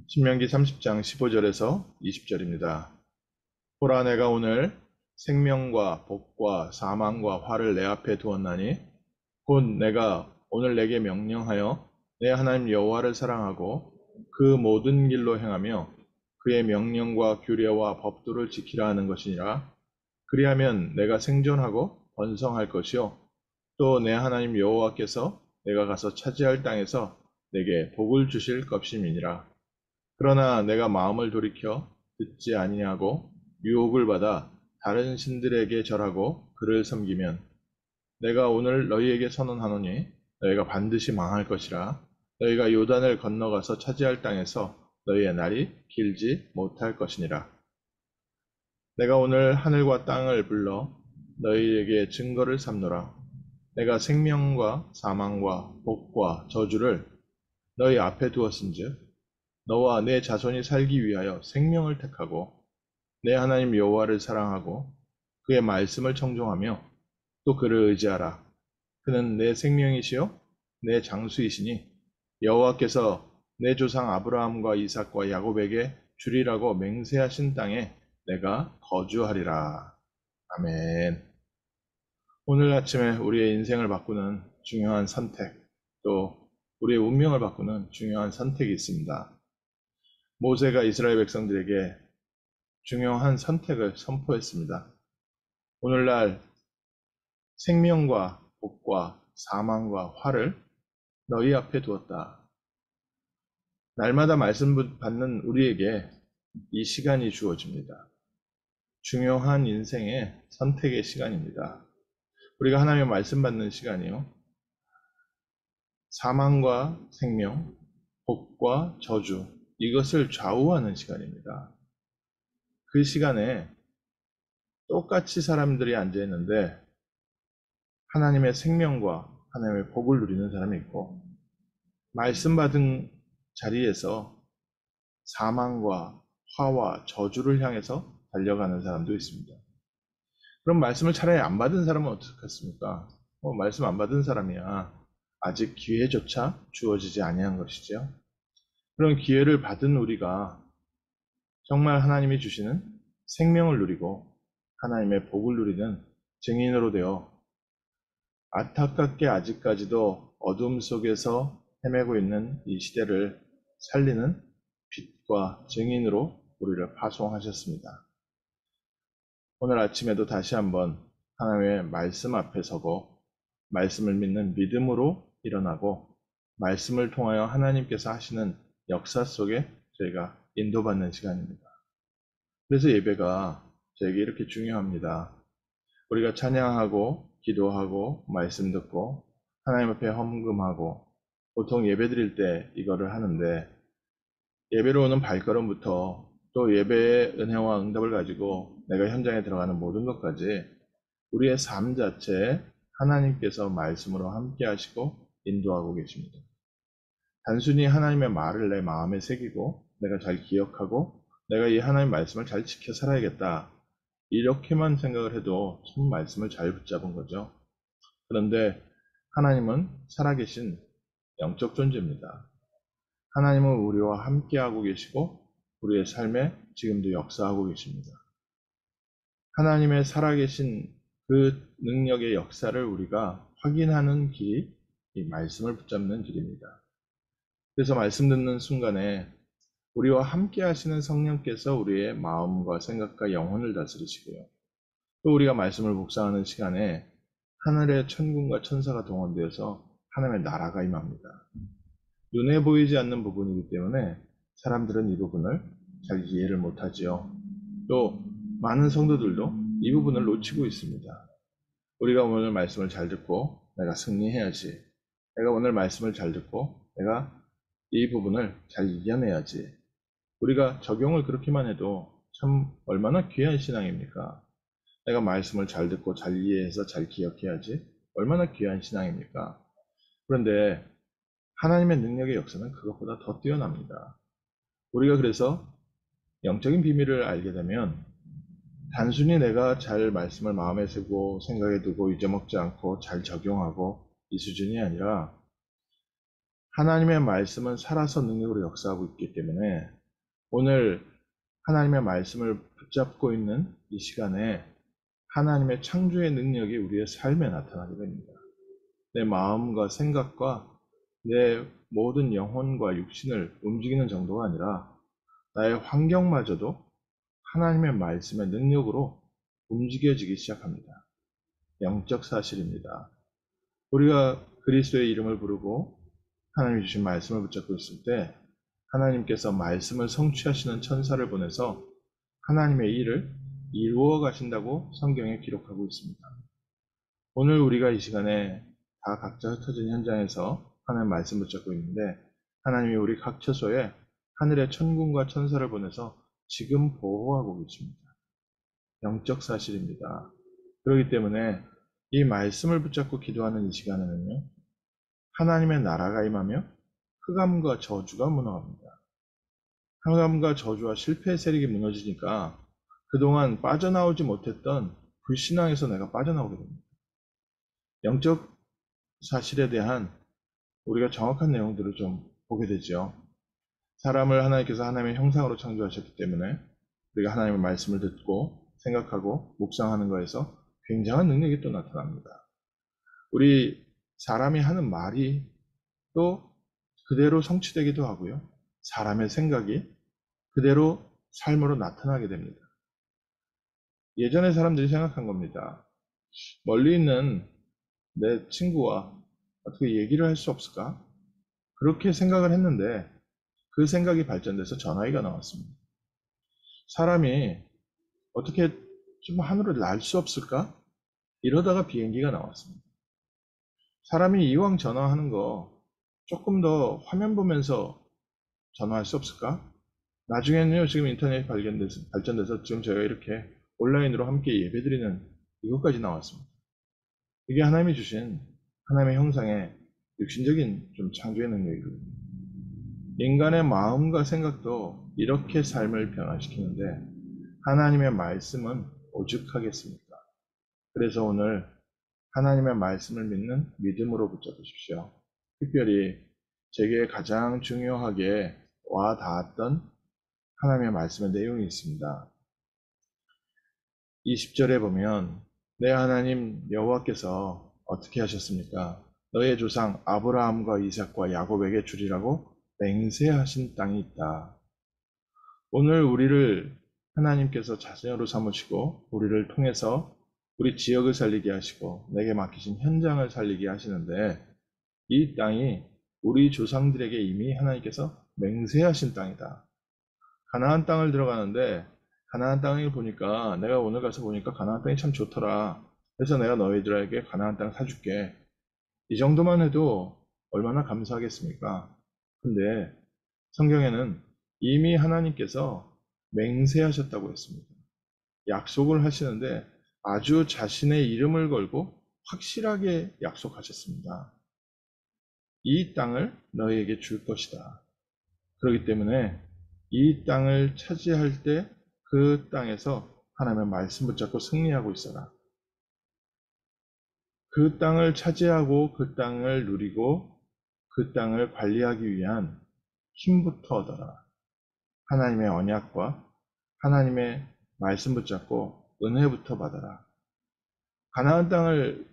신명기 30장 15절에서 20절입니다. 보라, 내가 오늘 생명과 복과 사망과 화를 내 앞에 두었나니 곧 내가 오늘 내게 명령하여 내 하나님 여호와를 사랑하고 그 모든 길로 행하며 그의 명령과 규례와 법도를 지키라 하는 것이니라. 그리하면 내가 생존하고 번성할 것이요 또 내 하나님 여호와께서 내가 가서 차지할 땅에서 내게 복을 주실 것임이니라. 그러나 내가 마음을 돌이켜 듣지 아니하고 유혹을 받아 다른 신들에게 절하고 그를 섬기면 내가 오늘 너희에게 선언하노니 너희가 반드시 망할 것이라. 너희가 요단을 건너가서 차지할 땅에서 너희의 날이 길지 못할 것이니라. 내가 오늘 하늘과 땅을 불러 너희에게 증거를 삼노라. 내가 생명과 사망과 복과 저주를 너희 앞에 두었은즉 너와 내 자손이 살기 위하여 생명을 택하고 내 하나님 여호와를 사랑하고 그의 말씀을 청종하며 또 그를 의지하라. 그는 내 생명이시요 내 장수이시니 여호와께서 내 조상 아브라함과 이삭과 야곱에게 주리라고 맹세하신 땅에 내가 거주하리라. 아멘. 오늘 아침에 우리의 인생을 바꾸는 중요한 선택, 또 우리의 운명을 바꾸는 중요한 선택이 있습니다. 모세가 이스라엘 백성들에게 중요한 선택을 선포했습니다. 오늘날 생명과 복과 사망과 화를 너희 앞에 두었다. 날마다 말씀 받는 우리에게 이 시간이 주어집니다. 중요한 인생의 선택의 시간입니다. 우리가 하나님의 말씀 받는 시간이요. 사망과 생명, 복과 저주, 이것을 좌우하는 시간입니다. 그 시간에 똑같이 사람들이 앉아 있는데 하나님의 생명과 하나님의 복을 누리는 사람이 있고 말씀 받은 자리에서 사망과 화와 저주를 향해서 달려가는 사람도 있습니다. 그럼 말씀을 차라리 안 받은 사람은 어떻겠습니까? 말씀 안 받은 사람이야 아직 기회조차 주어지지 아니한 것이죠. 그런 기회를 받은 우리가 정말 하나님이 주시는 생명을 누리고 하나님의 복을 누리는 증인으로 되어 안타깝게 아직까지도 어둠 속에서 헤매고 있는 이 시대를 살리는 빛과 증인으로 우리를 파송하셨습니다. 오늘 아침에도 다시 한번 하나님의 말씀 앞에 서고 말씀을 믿는 믿음으로 일어나고 말씀을 통하여 하나님께서 하시는 역사 속에 저희가 인도받는 시간입니다. 그래서 예배가 저에게 이렇게 중요합니다. 우리가 찬양하고 기도하고 말씀 듣고 하나님 앞에 헌금하고 보통 예배 드릴 때 이거를 하는데 예배로 오는 발걸음부터 또 예배의 은혜와 응답을 가지고 내가 현장에 들어가는 모든 것까지 우리의 삶 자체에 하나님께서 말씀으로 함께 하시고 인도하고 계십니다. 단순히 하나님의 말을 내 마음에 새기고 내가 잘 기억하고 내가 이 하나님 말씀을 잘 지켜 살아야겠다. 이렇게만 생각을 해도 참 말씀을 잘 붙잡은 거죠. 그런데 하나님은 살아계신 영적 존재입니다. 하나님은 우리와 함께하고 계시고 우리의 삶에 지금도 역사하고 계십니다. 하나님의 살아계신 그 능력의 역사를 우리가 확인하는 길이 이 말씀을 붙잡는 길입니다. 그래서 말씀 듣는 순간에 우리와 함께 하시는 성령께서 우리의 마음과 생각과 영혼을 다스리시고요. 또 우리가 말씀을 묵상하는 시간에 하늘의 천군과 천사가 동원되어서 하나님의 나라가 임합니다. 눈에 보이지 않는 부분이기 때문에 사람들은 이 부분을 잘 이해를 못하지요. 또 많은 성도들도 이 부분을 놓치고 있습니다. 우리가 오늘 말씀을 잘 듣고 내가 승리해야지. 내가 오늘 말씀을 잘 듣고 내가 이 부분을 잘 이겨내야지. 우리가 적용을 그렇게만 해도 참 얼마나 귀한 신앙입니까? 내가 말씀을 잘 듣고 잘 이해해서 잘 기억해야지. 얼마나 귀한 신앙입니까? 그런데 하나님의 능력의 역사는 그것보다 더 뛰어납니다. 우리가 그래서 영적인 비밀을 알게 되면 단순히 내가 잘 말씀을 마음에 새고 생각에 두고 잊어먹지 않고 잘 적용하고 이 수준이 아니라 하나님의 말씀은 살아서 능력으로 역사하고 있기 때문에 오늘 하나님의 말씀을 붙잡고 있는 이 시간에 하나님의 창조의 능력이 우리의 삶에 나타나게 됩니다. 내 마음과 생각과 내 모든 영혼과 육신을 움직이는 정도가 아니라 나의 환경마저도 하나님의 말씀의 능력으로 움직여지기 시작합니다. 영적 사실입니다. 우리가 그리스도의 이름을 부르고 하나님이 주신 말씀을 붙잡고 있을 때 하나님께서 말씀을 성취하시는 천사를 보내서 하나님의 일을 이루어 가신다고 성경에 기록하고 있습니다. 오늘 우리가 이 시간에 다 각자 흩어진 현장에서 하나님 말씀 붙잡고 있는데 하나님이 우리 각 처소에 하늘의 천군과 천사를 보내서 지금 보호하고 계십니다. 영적 사실입니다. 그렇기 때문에 이 말씀을 붙잡고 기도하는 이 시간에는요, 하나님의 나라가 임하며 흑암과 저주가 무너갑니다. 흑암과 저주와 실패의 세력이 무너지니까 그동안 빠져나오지 못했던 불신앙에서 내가 빠져나오게 됩니다. 영적 사실에 대한 우리가 정확한 내용들을 좀 보게 되죠. 사람을 하나님께서 하나님의 형상으로 창조하셨기 때문에 우리가 하나님의 말씀을 듣고 생각하고 묵상하는 것에서 굉장한 능력이 또 나타납니다. 우리 사람이 하는 말이 또 그대로 성취되기도 하고요. 사람의 생각이 그대로 삶으로 나타나게 됩니다. 예전에 사람들이 생각한 겁니다. 멀리 있는 내 친구와 어떻게 얘기를 할 수 없을까? 그렇게 생각을 했는데 그 생각이 발전돼서 전화기가 나왔습니다. 사람이 어떻게 좀 하늘을 날 수 없을까? 이러다가 비행기가 나왔습니다. 사람이 이왕 전화하는 거 조금 더 화면 보면서 전화할 수 없을까? 나중에는요, 지금 인터넷이 발전돼서 지금 저희가 이렇게 온라인으로 함께 예배드리는 이것까지 나왔습니다. 이게 하나님이 주신 하나님의 형상의 육신적인 좀 창조의 능력이거든요. 인간의 마음과 생각도 이렇게 삶을 변화시키는데 하나님의 말씀은 오죽하겠습니까? 그래서 오늘 하나님의 말씀을 믿는 믿음으로 붙잡으십시오. 특별히 제게 가장 중요하게 와 닿았던 하나님의 말씀의 내용이 있습니다. 20절에 보면 내 하나님 여호와께서 어떻게 하셨습니까? 너의 조상 아브라함과 이삭과 야곱에게 주리라고 맹세하신 땅이 있다. 오늘 우리를 하나님께서 자녀로 삼으시고 우리를 통해서 우리 지역을 살리게 하시고 내게 맡기신 현장을 살리게 하시는데 이 땅이 우리 조상들에게 이미 하나님께서 맹세하신 땅이다. 가나안 땅을 들어가는데 가나안 땅을 보니까 내가 오늘 가서 보니까 가나안 땅이 참 좋더라. 그래서 내가 너희들에게 가나안 땅 사줄게. 이 정도만 해도 얼마나 감사하겠습니까? 근데 성경에는 이미 하나님께서 맹세하셨다고 했습니다. 약속을 하시는데 아주 자신의 이름을 걸고 확실하게 약속하셨습니다. 이 땅을 너희에게 줄 것이다. 그렇기 때문에 이 땅을 차지할 때 그 땅에서 하나님의 말씀 붙잡고 승리하고 있어라. 그 땅을 차지하고 그 땅을 누리고 그 땅을 관리하기 위한 힘부터 얻어라. 하나님의 언약과 하나님의 말씀 붙잡고 은혜부터 받아라. 가나안 땅을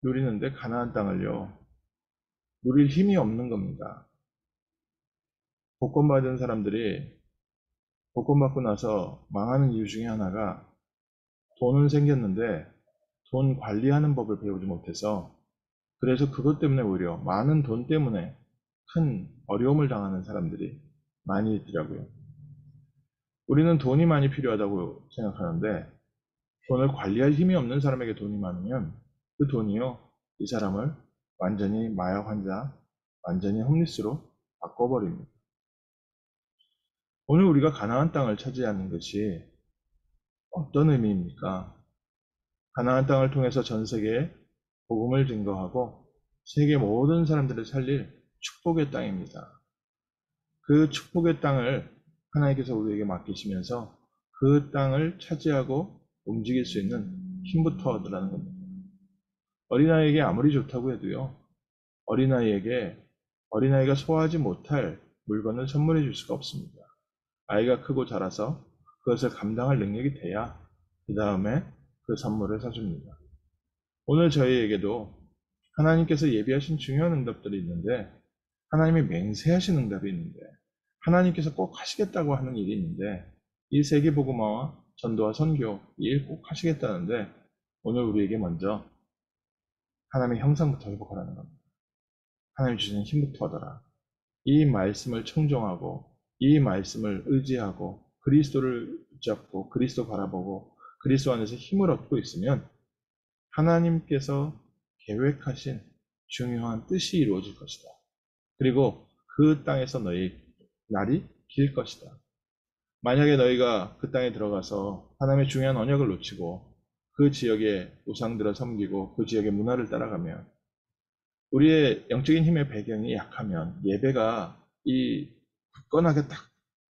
누리는데 가나안 땅을요, 누릴 힘이 없는 겁니다. 복권받은 사람들이 복권받고 나서 망하는 이유 중에 하나가 돈은 생겼는데 돈 관리하는 법을 배우지 못해서 그래서 그것 때문에 오히려 많은 돈 때문에 큰 어려움을 당하는 사람들이 많이 있더라고요. 우리는 돈이 많이 필요하다고 생각하는데 돈을 관리할 힘이 없는 사람에게 돈이 많으면 그 돈이요, 이 사람을 완전히 마약 환자, 완전히 홈리스로 바꿔버립니다. 오늘 우리가 가나안 땅을 차지하는 것이 어떤 의미입니까? 가나안 땅을 통해서 전 세계에 복음을 증거하고 세계 모든 사람들을 살릴 축복의 땅입니다. 그 축복의 땅을 하나님께서 우리에게 맡기시면서 그 땅을 차지하고 움직일 수 있는 힘부터 얻으라는 겁니다. 어린아이에게 아무리 좋다고 해도요, 어린아이에게 어린아이가 소화하지 못할 물건을 선물해 줄 수가 없습니다. 아이가 크고 자라서 그것을 감당할 능력이 돼야 그 다음에 그 선물을 사줍니다. 오늘 저희에게도 하나님께서 예비하신 중요한 응답들이 있는데, 하나님이 맹세하신 응답이 있는데, 하나님께서 꼭 하시겠다고 하는 일이 있는데, 이 세계복음화와 전도와 선교, 이 일 꼭 하시겠다는데, 오늘 우리에게 먼저 하나님의 형상부터 회복하라는 겁니다. 하나님 주시는 힘부터 얻어라. 이 말씀을 청종하고, 이 말씀을 의지하고, 그리스도를 붙잡고, 그리스도 바라보고, 그리스도 안에서 힘을 얻고 있으면 하나님께서 계획하신 중요한 뜻이 이루어질 것이다. 그리고 그 땅에서 너희 날이 길 것이다. 만약에 너희가 그 땅에 들어가서 하나님의 중요한 언약을 놓치고 그 지역의 우상들을 섬기고 그 지역의 문화를 따라가면, 우리의 영적인 힘의 배경이 약하면 예배가 이 굳건하게 딱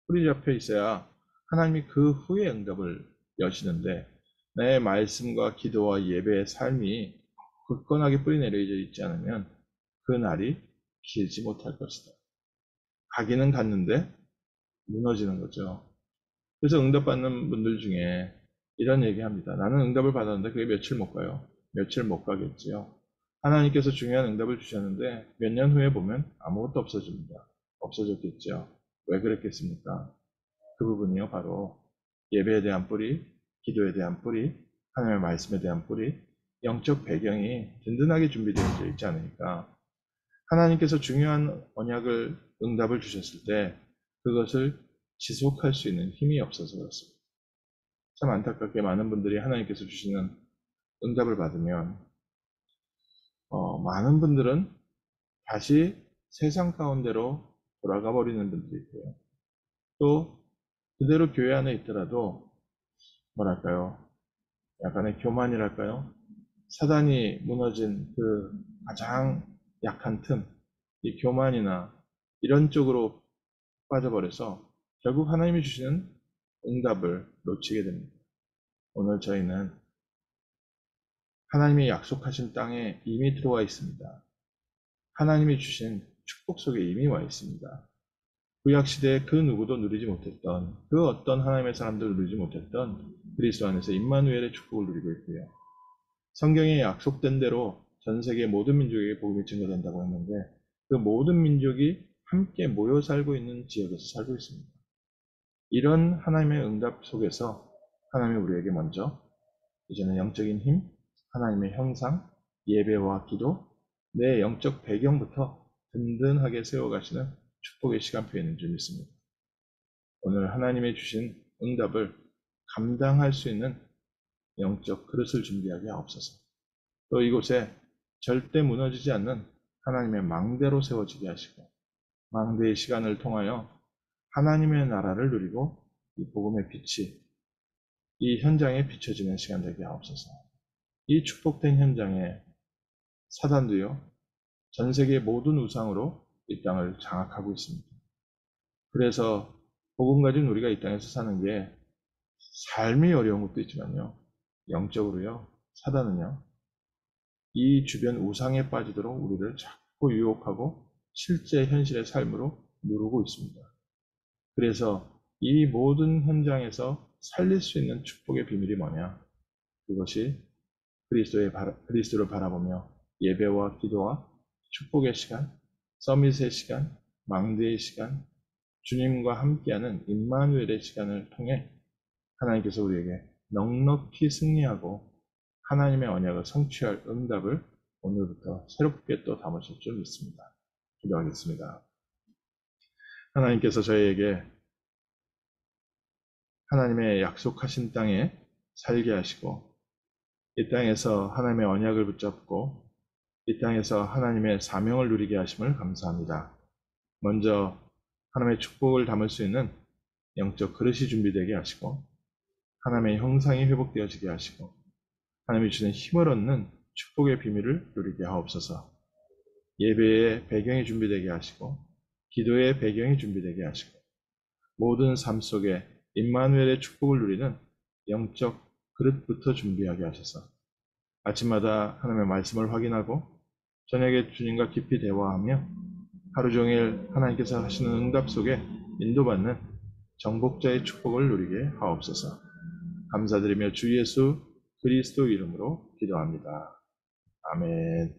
뿌리 잡혀 있어야 하나님이 그 후에 응답을 여시는데, 내 말씀과 기도와 예배의 삶이 굳건하게 뿌리 내려져 있지 않으면 그 날이 길지 못할 것이다. 가기는 갔는데 무너지는 거죠. 그래서 응답받는 분들 중에 이런 얘기합니다. 나는 응답을 받았는데 그게 며칠 못 가요. 며칠 못 가겠지요. 하나님께서 중요한 응답을 주셨는데 몇 년 후에 보면 아무것도 없어집니다. 없어졌겠죠. 왜 그랬겠습니까? 그 부분이요, 바로 예배에 대한 뿌리, 기도에 대한 뿌리, 하나님의 말씀에 대한 뿌리, 영적 배경이 든든하게 준비되어 있지 않으니까, 하나님께서 중요한 언약을, 응답을 주셨을 때 그것을 지속할 수 있는 힘이 없어서 그렇습니다. 참 안타깝게 많은 분들이 하나님께서 주시는 응답을 받으면 많은 분들은 다시 세상 가운데로 돌아가 버리는 분들이 있고요. 또 그대로 교회 안에 있더라도 뭐랄까요, 약간의 교만이랄까요, 사단이 무너진 그 가장 약한 틈, 이 교만이나 이런 쪽으로 빠져버려서 결국 하나님이 주시는 응답을 놓치게 됩니다. 오늘 저희는 하나님이 약속하신 땅에 이미 들어와 있습니다. 하나님이 주신 축복 속에 이미 와 있습니다. 구약시대에 그 누구도 누리지 못했던, 그 어떤 하나님의 사람도 누리지 못했던 그리스도 안에서 임마누엘의 축복을 누리고 있고요. 성경에 약속된 대로 전 세계 모든 민족에게 복음이 증거된다고 했는데, 그 모든 민족이 함께 모여 살고 있는 지역에서 살고 있습니다. 이런 하나님의 응답 속에서 하나님이 우리에게 먼저 이제는 영적인 힘, 하나님의 형상, 예배와 기도, 내 영적 배경부터 든든하게 세워가시는 축복의 시간표에 있는 줄 믿습니다. 오늘 하나님의 주신 응답을 감당할 수 있는 영적 그릇을 준비하게 하옵소서. 또 이곳에 절대 무너지지 않는 하나님의 망대로 세워지게 하시고, 망대의 시간을 통하여 하나님의 나라를 누리고 이 복음의 빛이 이 현장에 비춰지는 시간 되게 하옵소서. 이 축복된 현장에 사단도요, 전 세계 모든 우상으로 이 땅을 장악하고 있습니다. 그래서 복음 가진 우리가 이 땅에서 사는 게 삶이 어려운 것도 있지만요, 영적으로요, 사단은요, 이 주변 우상에 빠지도록 우리를 자꾸 유혹하고 실제 현실의 삶으로 누르고 있습니다. 그래서 이 모든 현장에서 살릴 수 있는 축복의 비밀이 뭐냐? 그것이 그리스도를 바라보며 예배와 기도와 축복의 시간, 서밋의 시간, 망대의 시간, 주님과 함께하는 임마누엘의 시간을 통해 하나님께서 우리에게 넉넉히 승리하고 하나님의 언약을 성취할 응답을 오늘부터 새롭게 또 담으실 줄 믿습니다. 기도하겠습니다. 하나님께서 저희에게 하나님의 약속하신 땅에 살게 하시고, 이 땅에서 하나님의 언약을 붙잡고 이 땅에서 하나님의 사명을 누리게 하심을 감사합니다. 먼저 하나님의 축복을 담을 수 있는 영적 그릇이 준비되게 하시고, 하나님의 형상이 회복되어지게 하시고, 하나님이 주는 힘을 얻는 축복의 비밀을 누리게 하옵소서. 예배의 배경이 준비되게 하시고, 기도의 배경이 준비되게 하시고, 모든 삶 속에 임마누엘의 축복을 누리는 영적 그릇부터 준비하게 하셔서 아침마다 하나님의 말씀을 확인하고 저녁에 주님과 깊이 대화하며 하루 종일 하나님께서 하시는 응답 속에 인도받는 정복자의 축복을 누리게 하옵소서. 감사드리며 주 예수 그리스도 이름으로 기도합니다. 아멘.